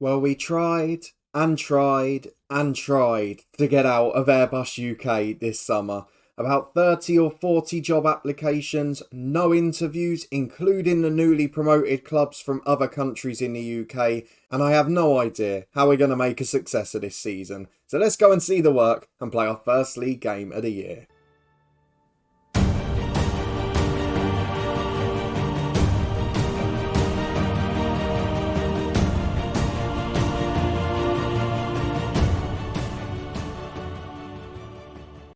Well, we tried and tried and tried to get out of Airbus UK this summer. About 30 or 40 job applications, no interviews, including the newly promoted clubs from other countries in the UK, and I have no idea how we're going to make a success of this season. So let's go and see the work and play our first league game of the year.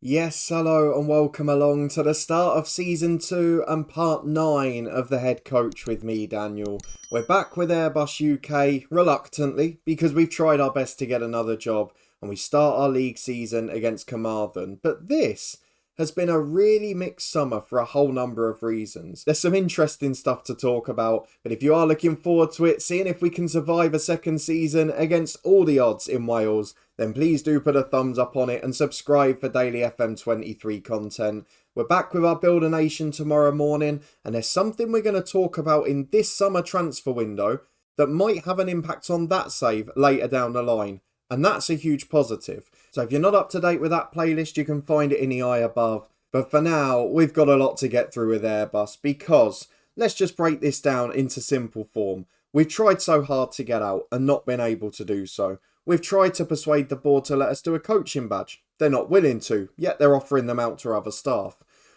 Yes, hello and welcome along to the start of Season 2 and Part 9 of the Head Coach with me, Daniel. We're back with Airbus UK, reluctantly, because we've tried our best to get another job and we start our league season against Carmarthen. But this has been a really mixed summer for a whole number of reasons. There's some interesting stuff to talk about, but if you are looking forward to it, seeing if we can survive a second season against all the odds in Wales, then please do put a thumbs up on it and subscribe for daily FM23 content. We're back with our Builder Nation tomorrow morning, and there's something we're going to talk about in this summer transfer window that might have an impact on that save later down the line. And that's a huge positive. So if you're not up to date with that playlist, you can find it in the eye above. But for now, we've got a lot to get through with Airbus because let's just break this down into simple form. We've tried so hard to get out and not been able to do so. We've tried to persuade the board to let us do a coaching badge. They're not willing to, yet they're offering them out to other staff.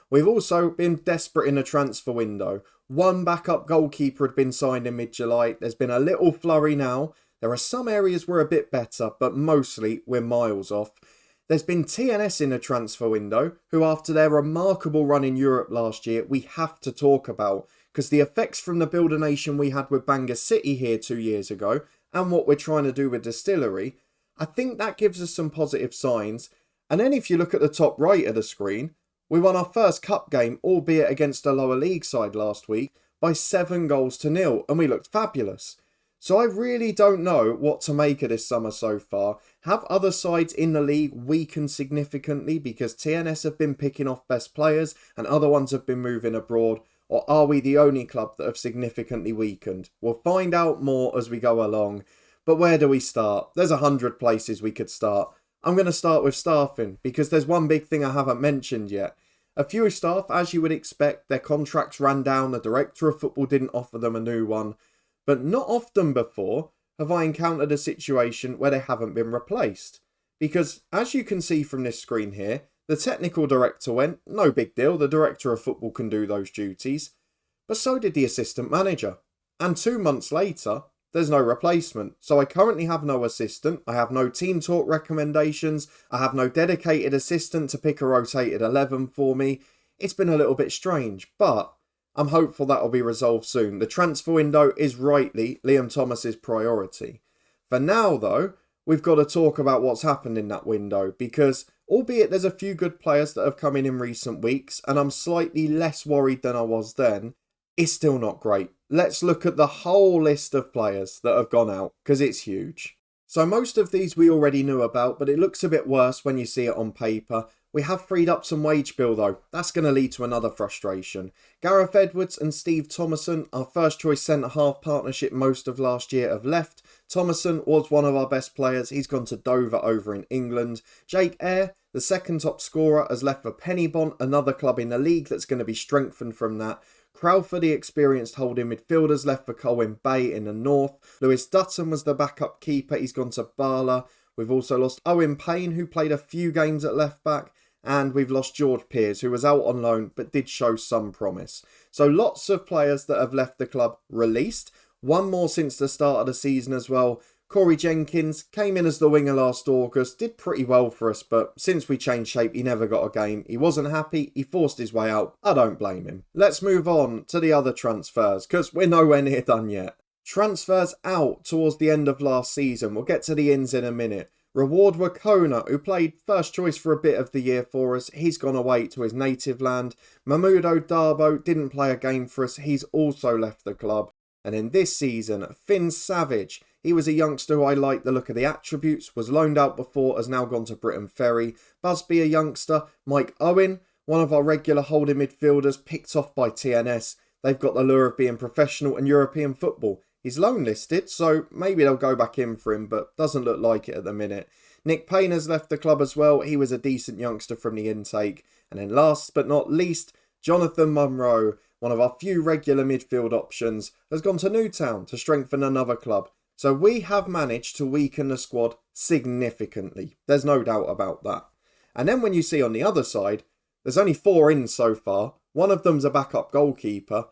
We've also been desperate in the transfer window. One backup goalkeeper had been signed in mid-July. There's been a little flurry now. There are some areas we're a bit better, but mostly we're miles off. There's been TNS in the transfer window, who after their remarkable run in Europe last year, we have to talk about, because the effects from the Builder Nation we had with Bangor City here 2 years ago, and what we're trying to do with Distillery, I think that gives us some positive signs. And then if you look at the top right of the screen, we won our first cup game, albeit against a lower league side last week, by 7-0, and we looked fabulous. So I really don't know what to make of this summer so far. Have other sides in the league weakened significantly because TNS have been picking off best players and other ones have been moving abroad? Or are we the only club that have significantly weakened? We'll find out more as we go along. But where do we start? There's 100 places we could start. I'm going to start with staffing because there's one big thing I haven't mentioned yet. A few staff, as you would expect, their contracts ran down. The director of football didn't offer them a new one. But not often before have I encountered a situation where they haven't been replaced. Because as you can see from this screen here, the technical director went, no big deal, the director of football can do those duties. But so did the assistant manager. And 2 months later, there's no replacement. So I currently have no assistant, I have no team talk recommendations, I have no dedicated assistant to pick a rotated 11 for me. It's been a little bit strange, but I'm hopeful that'll be resolved soon. The transfer window is rightly Liam Thomas's priority. For now though, we've got to talk about what's happened in that window because albeit there's a few good players that have come in recent weeks and I'm slightly less worried than I was then, it's still not great. Let's look at the whole list of players that have gone out because it's huge. So most of these we already knew about, but it looks a bit worse when you see it on paper. We have freed up some wage bill though. That's going to lead to another frustration. Gareth Edwards and Steve Thomason, our first choice centre-half partnership most of last year, have left. Thomason was one of our best players. He's gone to Dover over in England. Jake Eyre, the second top scorer, has left for Pennybont, another club in the league that's going to be strengthened from that. Crowfer, the experienced holding midfielders, left for Colwyn Bay in the north. Lewis Dutton was the backup keeper. He's gone to Bala. We've also lost Owen Payne, who played a few games at left back. And we've lost George Pearce, who was out on loan but did show some promise. So lots of players that have left the club released. One more since the start of the season as well. Corey Jenkins came in as the winger last August, did pretty well for us, but since we changed shape, he never got a game. He wasn't happy, he forced his way out. I don't blame him. Let's move on to the other transfers, because we're nowhere near done yet. Transfers out towards the end of last season. We'll get to the ins in a minute. Reward Wakona, who played first choice for a bit of the year for us. He's gone away to his native land. Mahmoud Darbo didn't play a game for us. He's also left the club. And in this season, Finn Savage, he was a youngster who I liked the look of the attributes, was loaned out before, has now gone to Britain Ferry. Busby, a youngster. Mike Owen, one of our regular holding midfielders, picked off by TNS. They've got the lure of being professional and European football. He's loan listed, so maybe they'll go back in for him, but doesn't look like it at the minute. Nick Payne has left the club as well. He was a decent youngster from the intake. And then last but not least, Jonathan Munro, one of our few regular midfield options, has gone to Newtown to strengthen another club. So we have managed to weaken the squad significantly. There's no doubt about that. And then when you see on the other side, there's only 4 in so far. One of them's a backup goalkeeper.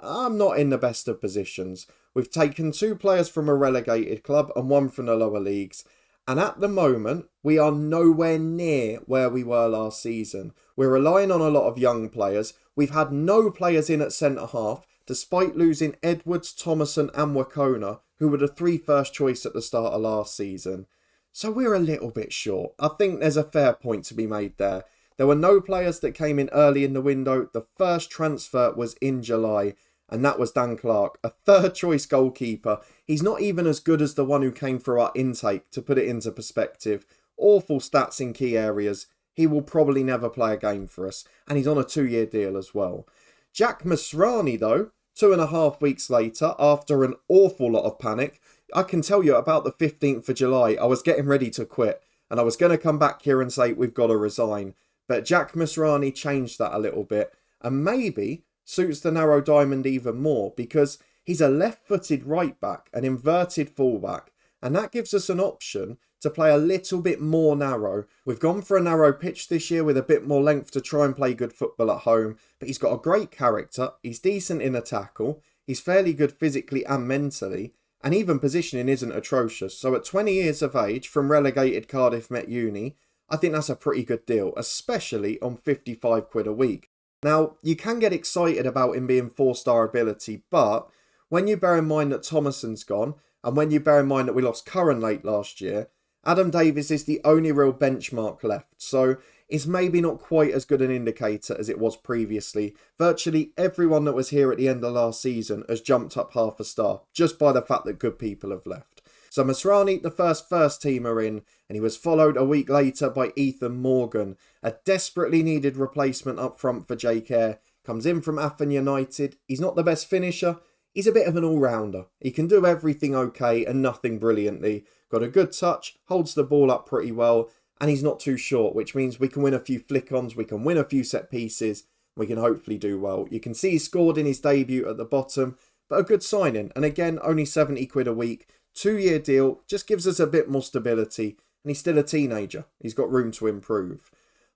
I'm not in the best of positions. We've taken 2 players from a relegated club and 1 from the lower leagues. And at the moment, we are nowhere near where we were last season. We're relying on a lot of young players. We've had no players in at centre-half, despite losing Edwards, Thomason and Wakona, who were the 3 first choice at the start of last season. So we're a little bit short. I think there's a fair point to be made there. There were no players that came in early in the window. The first transfer was in July, and that was Dan Clark, a 3rd choice goalkeeper. He's not even as good as the one who came through our intake, to put it into perspective. Awful stats in key areas. He will probably never play a game for us, and he's on a 2-year deal as well. Jack Masrani, though, 2.5 weeks later, after an awful lot of panic, I can tell you about the 15th of July, I was getting ready to quit, and I was going to come back here and say we've got to resign. But Jack Masrani changed that a little bit, and maybe suits the narrow diamond even more, because he's a left-footed right back, an inverted fullback, and that gives us an option to play a little bit more narrow. We've gone for a narrow pitch this year with a bit more length to try and play good football at home, but he's got a great character, he's decent in a tackle, he's fairly good physically and mentally, and even positioning isn't atrocious. So at 20 years of age, from relegated Cardiff Met Uni, I think that's a pretty good deal, especially on 55 quid a week. Now, you can get excited about him being 4-star ability, but when you bear in mind that Thomason's gone, and when you bear in mind that we lost Curran late last year, Adam Davies is the only real benchmark left, so it's maybe not quite as good an indicator as it was previously. Virtually everyone that was here at the end of last season has jumped up 0.5 star, just by the fact that good people have left. So Masrani, the first teamer in, and he was followed a week later by Ethan Morgan, a desperately needed replacement up front for Jake Eyre. Comes in from Affan United. He's not the best finisher. He's a bit of an all-rounder. He can do everything okay and nothing brilliantly. Got a good touch, holds the ball up pretty well, and he's not too short, which means we can win a few flick-ons, we can win a few set pieces, we can hopefully do well. You can see he scored in his debut at the bottom, but a good signing. And again, only 70 quid a week. 2-year deal, just gives us a bit more stability, and he's still a teenager. He's got room to improve.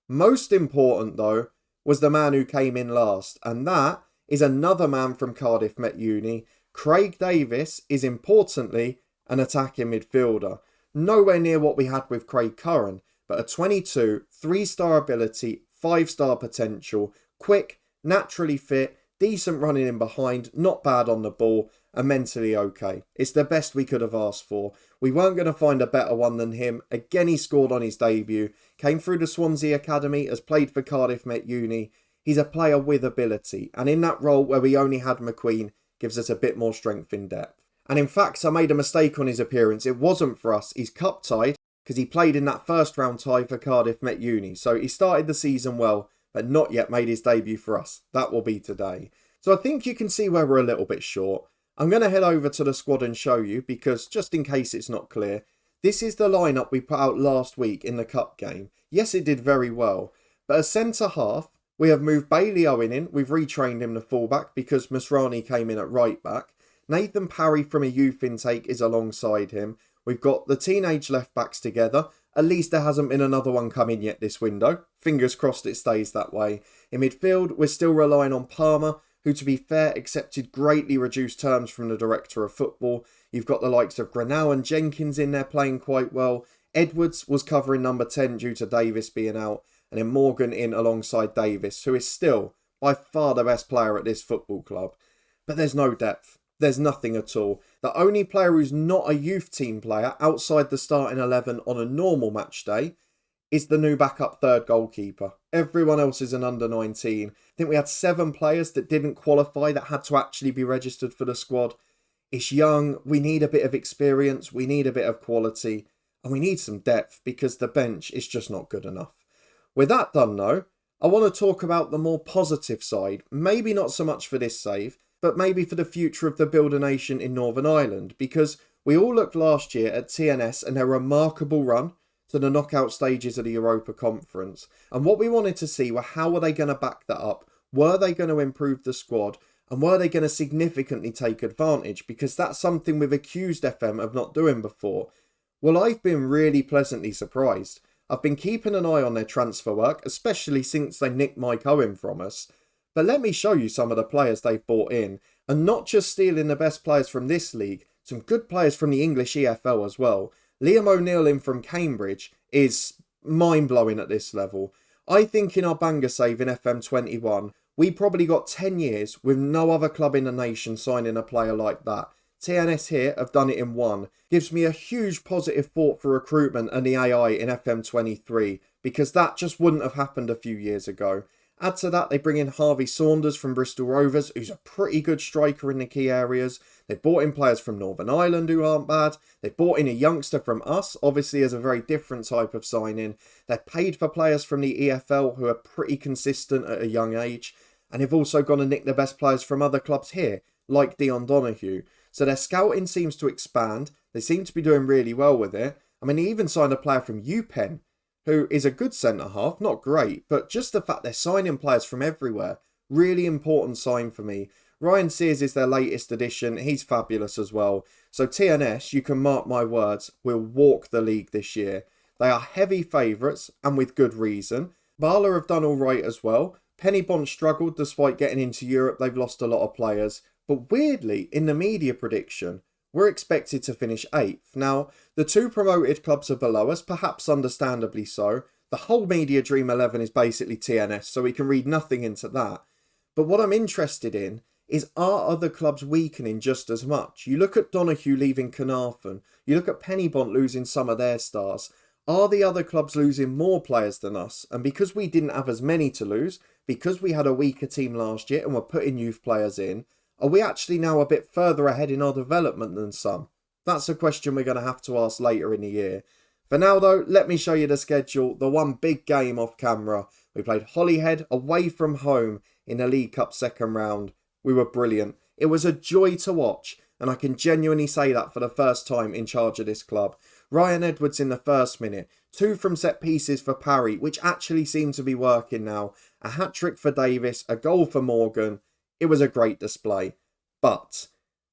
Most important, though, was the man who came in last, and that is another man from Cardiff Met Uni. Craig Davis is, importantly, an attacking midfielder. Nowhere near what we had with Craig Curran, but a 22, 3-star ability, 5-star potential, quick, naturally fit, decent running in behind, not bad on the ball, and mentally okay. It's the best we could have asked for. We weren't going to find a better one than him. Again, he scored on his debut, came through the Swansea Academy, has played for Cardiff Met Uni. He's a player with ability, and in that role where we only had McQueen, gives us a bit more strength in depth. And in fact, I made a mistake on his appearance. It wasn't for us. He's cup tied because he played in that first round tie for Cardiff Met Uni. So he started the season well, but not yet made his debut for us. That will be today. So I think you can see where we're a little bit short. I'm going to head over to the squad and show you, because just in case it's not clear, this is the lineup we put out last week in the cup game. Yes, it did very well, but as centre half, we have moved Bailey Owen in. We've retrained him to fullback because Masrani came in at right back. Nathan Parry from a youth intake is alongside him. We've got the teenage left backs together. At least there hasn't been another one come in yet this window. Fingers crossed it stays that way. In midfield, we're still relying on Palmer, who, to be fair, accepted greatly reduced terms from the director of football. You've got the likes of Granell and Jenkins in there playing quite well. Edwards was covering number 10 due to Davis being out. And then Morgan in alongside Davis, who is still by far the best player at this football club. But there's no depth. There's nothing at all. The only player who's not a youth team player outside the starting 11 on a normal match day is the new backup third goalkeeper. Everyone else is an under 19. I think we had 7 players that didn't qualify that had to actually be registered for the squad. It's young. We need a bit of experience. We need a bit of quality. And we need some depth because the bench is just not good enough. With that done though, I want to talk about the more positive side. Maybe not so much for this save, but maybe for the future of the Builder Nation in Northern Ireland, because we all looked last year at TNS and their remarkable run to the knockout stages of the Europa Conference, and what we wanted to see were how were they going to back that up, were they going to improve the squad, and were they going to significantly take advantage, because that's something we've accused FM of not doing before. Well, I've been really pleasantly surprised. I've been keeping an eye on their transfer work, especially since they nicked Mike Owen from us. But let me show you some of the players they've brought in, and not just stealing the best players from this league, some good players from the English EFL as well. Liam O'Neill in from Cambridge is mind-blowing at this level. I think in our banger save in FM21, we probably got 10 years with no other club in the nation signing a player like that. TNS here have done it in one. Gives me a huge positive thought for recruitment and the AI in FM23, because that just wouldn't have happened a few years ago. Add to that, they bring in Harvey Saunders from Bristol Rovers, who's a pretty good striker in the key areas. They've brought in players from Northern Ireland who aren't bad. They've brought in a youngster from us, obviously as a very different type of signing. They've paid for players from the EFL who are pretty consistent at a young age. And they've also gone and nicked the best players from other clubs here, like Dion Donoghue. So their scouting seems to expand. They seem to be doing really well with it. I mean, they even signed a player from UPenn, who is a good centre-half, not great, but just the fact they're signing players from everywhere, really important sign for me. Ryan Sears is their latest addition. He's fabulous as well. So TNS, you can mark my words, will walk the league this year. They are heavy favourites, and with good reason. Bala have done all right as well. Pennybont struggled despite getting into Europe. They've lost a lot of players. But weirdly, in the media prediction, we're expected to finish 8th. Now, the 2 promoted clubs are below us, perhaps understandably so. The whole media dream 11 is basically TNS, so we can read nothing into that. But what I'm interested in is, are other clubs weakening just as much? You look at Donoghue leaving Carnarvon, you look at Pennybont losing some of their stars. Are the other clubs losing more players than us? And because we didn't have as many to lose, because we had a weaker team last year and we're putting youth players in, are we actually now a bit further ahead in our development than some? That's a question we're going to have to ask later in the year. For now though, let me show you the schedule, the one big game off camera. We played Holyhead away from home in the League Cup second round. We were brilliant. It was a joy to watch, and I can genuinely say that for the first time in charge of this club. Ryan Edwards in the first minute, 2 from set pieces for Parry, which actually seem to be working now, a hat-trick for Davis, a goal for Morgan. It was a great display. But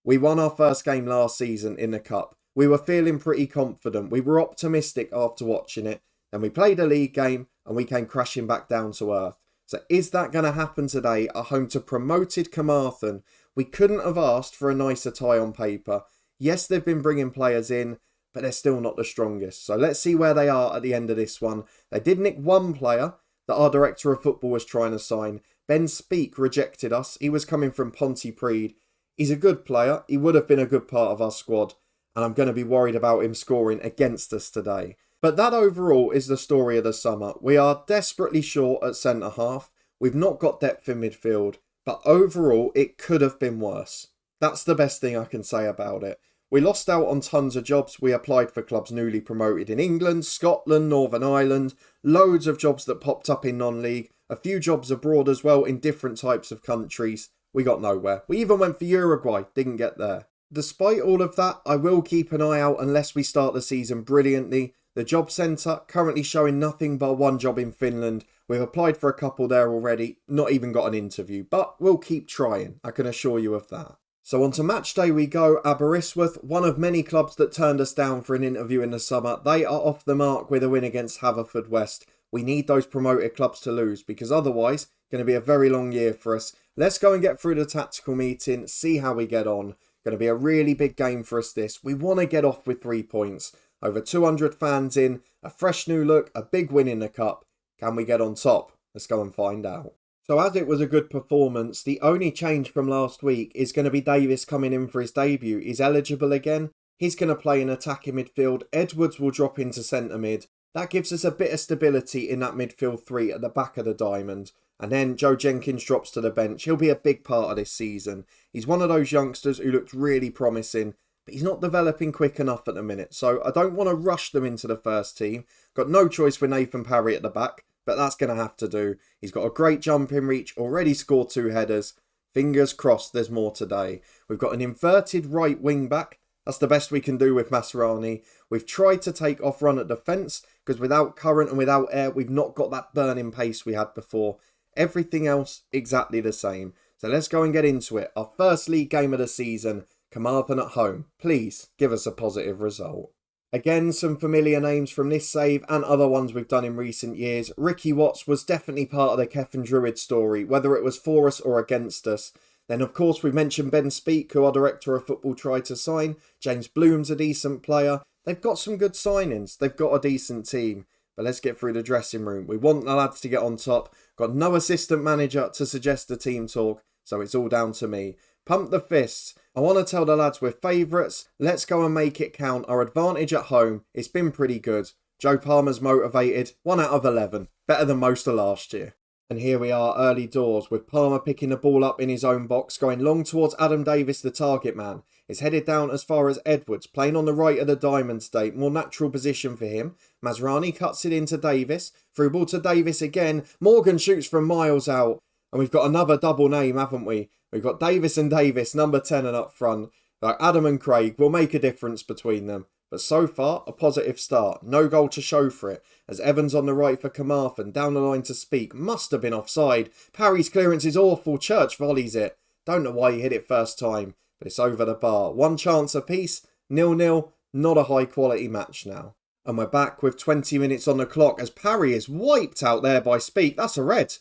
we won our first game last season in the Cup. We were feeling pretty confident. We were optimistic after watching it. Then we played a league game and we came crashing back down to earth. So is that going to happen today at home to promoted Carmarthen? We couldn't have asked for a nicer tie on paper. Yes, they've been bringing players in, but they're still not the strongest. So let's see where they are at the end of this one. They did nick one player that our director of football was trying to sign. Ben Speak rejected us. He was coming from Pontypridd. He's a good player. He would have been a good part of our squad. And I'm going to be worried about him scoring against us today. But that overall is the story of the summer. We are desperately short at centre-half. We've not got depth in midfield. But overall, it could have been worse. That's the best thing I can say about it. We lost out on tons of jobs. We applied for clubs newly promoted in England, Scotland, Northern Ireland. Loads of jobs that popped up in non-league. A few jobs abroad as well in different types of countries. We got nowhere. We even went for Uruguay. Didn't get there. Despite all of that, I will keep an eye out unless we start the season brilliantly. The job centre currently showing nothing but one job in Finland. We've applied for a couple there already. Not even got an interview. But we'll keep trying. I can assure you of that. So on to match day we go. Aberystwyth, one of many clubs that turned us down for an interview in the summer. They are off the mark with a win against Haverfordwest. We need those promoted clubs to lose because otherwise it's going to be a very long year for us. Let's go and get through the tactical meeting, see how we get on. Going to be a really big game for us this. We want to get off with 3 points. Over 200 fans in, a fresh new look, a big win in the cup. Can we get on top? Let's go and find out. So as it was a good performance, the only change from last week is going to be Davis coming in for his debut. He's eligible again. He's going to play in attacking midfield. Edwards will drop into centre mid. That gives us a bit of stability in that midfield 3 at the back of the diamond. And then Joe Jenkins drops to the bench. He'll be a big part of this season. He's one of those youngsters who looked really promising, but he's not developing quick enough at the minute. So I don't want to rush them into the first team. Got no choice with Nathan Parry at the back, but that's going to have to do. He's got a great jumping reach, already scored 2 headers. Fingers crossed there's more today. We've got an inverted right wing back. That's the best we can do with Masrani. We've tried to take off run at defence because without current and without air, we've not got that burning pace we had before. Everything else exactly the same. So let's go and get into it. Our first league game of the season, Carmarthen at home. Please give us a positive result. Again, some familiar names from this save and other ones we've done in recent years. Ricky Watts was definitely part of the Kefin Druid story, whether it was for us or against us. Then, of course, we've mentioned Ben Speak, who our director of football tried to sign. James Bloom's a decent player. They've got some good signings. They've got a decent team. But let's get through the dressing room. We want the lads to get on top. Got no assistant manager to suggest the team talk, so it's all down to me. Pump the fists. I want to tell the lads we're favourites. Let's go and make it count. Our advantage at home, it's been pretty good. Joe Palmer's motivated. 1 out of 11. Better than most of last year. And here we are early doors with Palmer picking the ball up in his own box, going long towards Adam Davis, the target man. It's headed down as far as Edwards, playing on the right of the diamond state. More natural position for him. Masrani cuts it into Davis. Through ball to Davis again. Morgan shoots from miles out. And we've got another double name, haven't we? We've got Davis and Davis, number 10 and up front. Like Adam and Craig will make a difference between them. But so far, a positive start. No goal to show for it. As Evans on the right for Carmarthen, down the line to Speak. Must have been offside. Parry's clearance is awful. Church volleys it. Don't know why he hit it first time. But it's over the bar. One chance apiece. 0-0. Not a high quality match now. And we're back with 20 minutes on the clock as Parry is wiped out there by Speak. That's a red.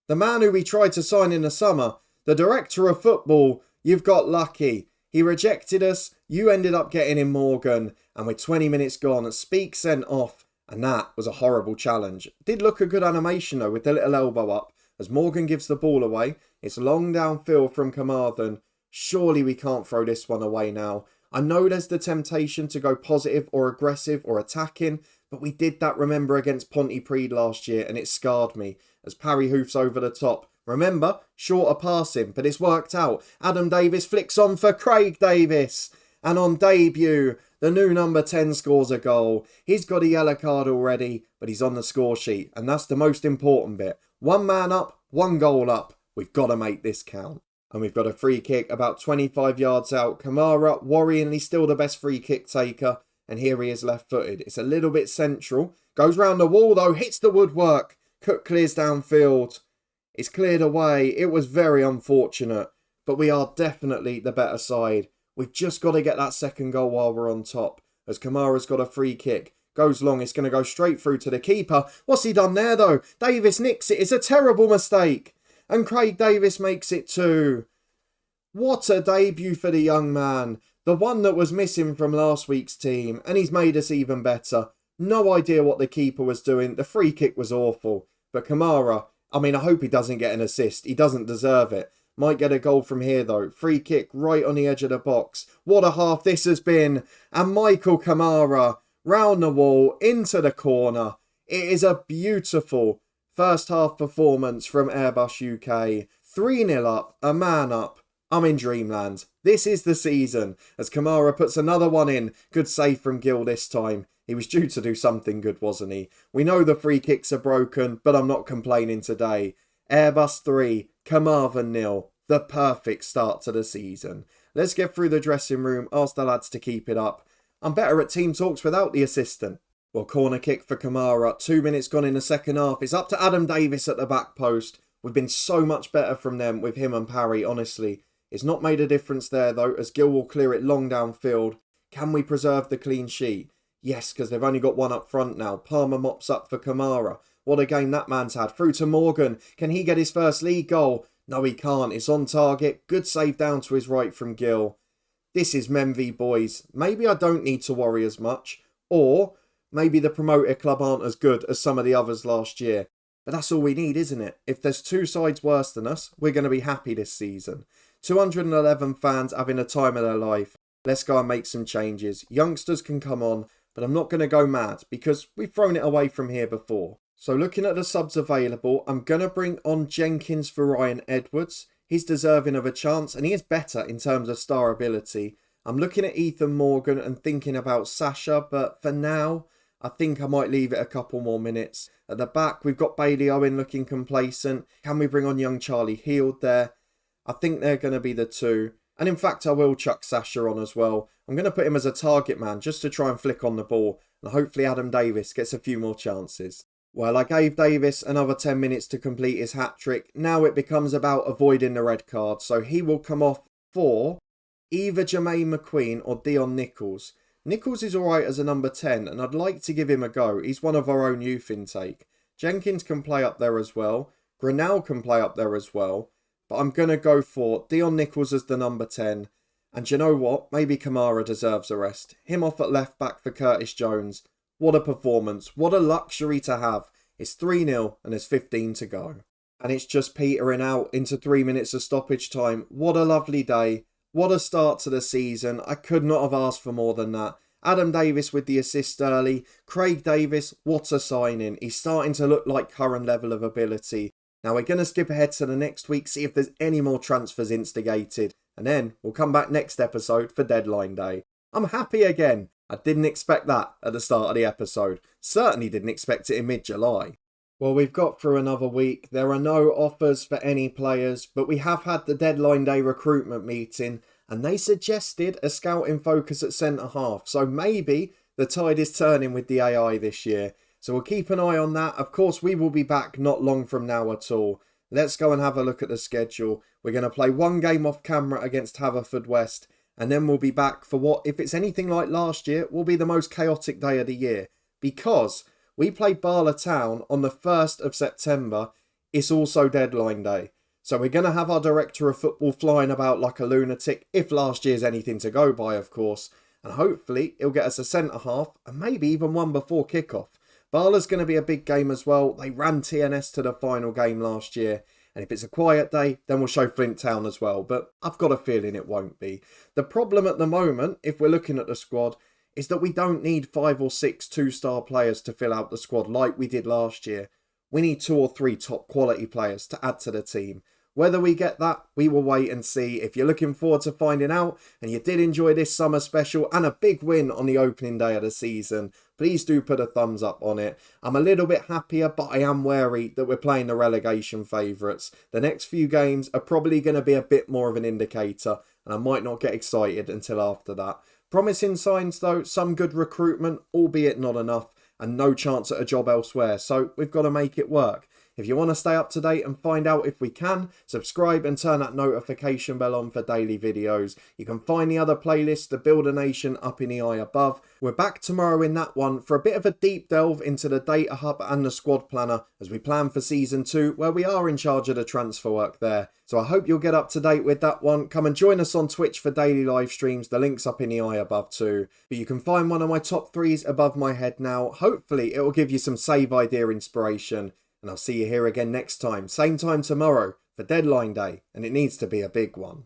The man who we tried to sign in the summer. The director of football, you've got lucky. He rejected us, you ended up getting in Morgan, and with 20 minutes gone, Speak sent off, and that was a horrible challenge. Did look a good animation though, with the little elbow up, as Morgan gives the ball away. It's long downfield from Carmarthen. Surely we can't throw this one away now. I know there's the temptation to go positive or aggressive or attacking, but we did that, remember, against Pontypridd last year, and it scarred me, as Parry hoofs over the top. Remember, shorter passing, but it's worked out. Adam Davis flicks on for Craig Davis. And on debut, the new number 10 scores a goal. He's got a yellow card already, but he's on the score sheet. And that's the most important bit. 1 man up, 1 goal up. We've got to make this count. And we've got a free kick about 25 yards out. Kamara, worryingly still the best free kick taker. And here he is left-footed. It's a little bit central. Goes round the wall though, hits the woodwork. Cook clears downfield. It's cleared away. It was very unfortunate, but we are definitely the better side. We've just got to get that second goal while we're on top. As Kamara's got a free kick. Goes long. It's going to go straight through to the keeper. What's he done there though? Davis nicks it. It's a terrible mistake. And Craig Davis makes it 2. What a debut for the young man. The one that was missing from last week's team. And he's made us even better. No idea what the keeper was doing. The free kick was awful. But Kamara... I hope he doesn't get an assist. He doesn't deserve it. Might get a goal from here, though. Free kick right on the edge of the box. What a half this has been. And Michael Kamara, round the wall, into the corner. It is a beautiful first half performance from Airbus UK. 3-0 up, a man up. I'm in dreamland. This is the season. As Kamara puts another one in. Good save from Gill this time. He was due to do something good, wasn't he? We know the free kicks are broken, but I'm not complaining today. Airbus 3, Carmarthen 0. The perfect start to the season. Let's get through the dressing room, ask the lads to keep it up. I'm better at team talks without the assistant. Well, corner kick for Kamara. 2 minutes gone in the second half. It's up to Adam Davis at the back post. We've been so much better from them with him and Parry, honestly. It's not made a difference there, though, as Gill will clear it long downfield. Can we preserve the clean sheet? Yes, because they've only got 1 up front now. Palmer mops up for Kamara. What a game that man's had. Through to Morgan. Can he get his first league goal? No, he can't. It's on target. Good save down to his right from Gill. This is men v boys. Maybe I don't need to worry as much. Or maybe the promoted club aren't as good as some of the others last year. But that's all we need, isn't it? If there's 2 sides worse than us, we're going to be happy this season. 211 fans having a time of their life. Let's go and make some changes. Youngsters can come on. But I'm not going to go mad because we've thrown it away from here before. So looking at the subs available, I'm going to bring on Jenkins for Ryan Edwards. He's deserving of a chance and he is better in terms of star ability. I'm looking at Ethan Morgan and thinking about Sasha, but for now, I think I might leave it a couple more minutes. At the back, we've got Bailey Owen looking complacent. Can we bring on young Charlie Heald there? I think they're going to be the two. And in fact, I will chuck Sasha on as well. I'm going to put him as a target man just to try and flick on the ball. And hopefully Adam Davis gets a few more chances. Well, I gave Davis another 10 minutes to complete his hat-trick. Now it becomes about avoiding the red card. So he will come off for either Jermaine McQueen or Dion Nichols. Nichols is alright as a number 10 and I'd like to give him a go. He's one of our own youth intake. Jenkins can play up there as well. Grinnell can play up there as well. But I'm going to go for Dion Nichols as the number 10. And you know what? Maybe Kamara deserves a rest. Him off at left back for Curtis Jones. What a performance. What a luxury to have. It's 3-0 and there's 15 to go. And it's just petering out into 3 minutes of stoppage time. What a lovely day. What a start to the season. I could not have asked for more than that. Adam Davis with the assist early. Craig Davis, what a signing. He's starting to look like current level of ability. Now we're going to skip ahead to the next week, see if there's any more transfers instigated. And then we'll come back next episode for deadline day. I'm happy again. I didn't expect that at the start of the episode. Certainly didn't expect it in mid-July. Well, we've got through another week. There are no offers for any players, but we have had the deadline day recruitment meeting and they suggested a scouting focus at centre-half. So maybe the tide is turning with the AI this year. So we'll keep an eye on that. Of course, we will be back not long from now at all. Let's go and have a look at the schedule. We're going to play one game off camera against Haverfordwest. And then we'll be back for what, if it's anything like last year, will be the most chaotic day of the year. Because we play Barla Town on the 1st of September. It's also deadline day. So we're going to have our director of football flying about like a lunatic. If last year's anything to go by, of course. And hopefully it'll get us a centre-half and maybe even one before kickoff. Barla's going to be a big game as well. They ran TNS to the final game last year. And if it's a quiet day, then we'll show Flint Town as well. But I've got a feeling it won't be. The problem at the moment, if we're looking at the squad, is that we don't need 5 or 6 two-star players to fill out the squad like we did last year. We need 2 or 3 top quality players to add to the team. Whether we get that, we will wait and see. If you're looking forward to finding out and you did enjoy this summer special and a big win on the opening day of the season, please do put a thumbs up on it. I'm a little bit happier, but I am wary that we're playing the relegation favourites. The next few games are probably going to be a bit more of an indicator and I might not get excited until after that. Promising signs though, some good recruitment, albeit not enough, and no chance at a job elsewhere, so we've got to make it work. If you want to stay up to date and find out if we can, subscribe and turn that notification bell on for daily videos. You can find the other playlist, the Builder Nation, up in the eye above. We're back tomorrow in that one for a bit of a deep delve into the data hub and the squad planner as we plan for season 2, where we are in charge of the transfer work there. So I hope you'll get up to date with that one. Come and join us on Twitch for daily live streams. The link's up in the eye above too. But you can find one of my top 3s above my head now. Hopefully it will give you some save idea inspiration. And I'll see you here again next time, same time tomorrow, for deadline day, and it needs to be a big one.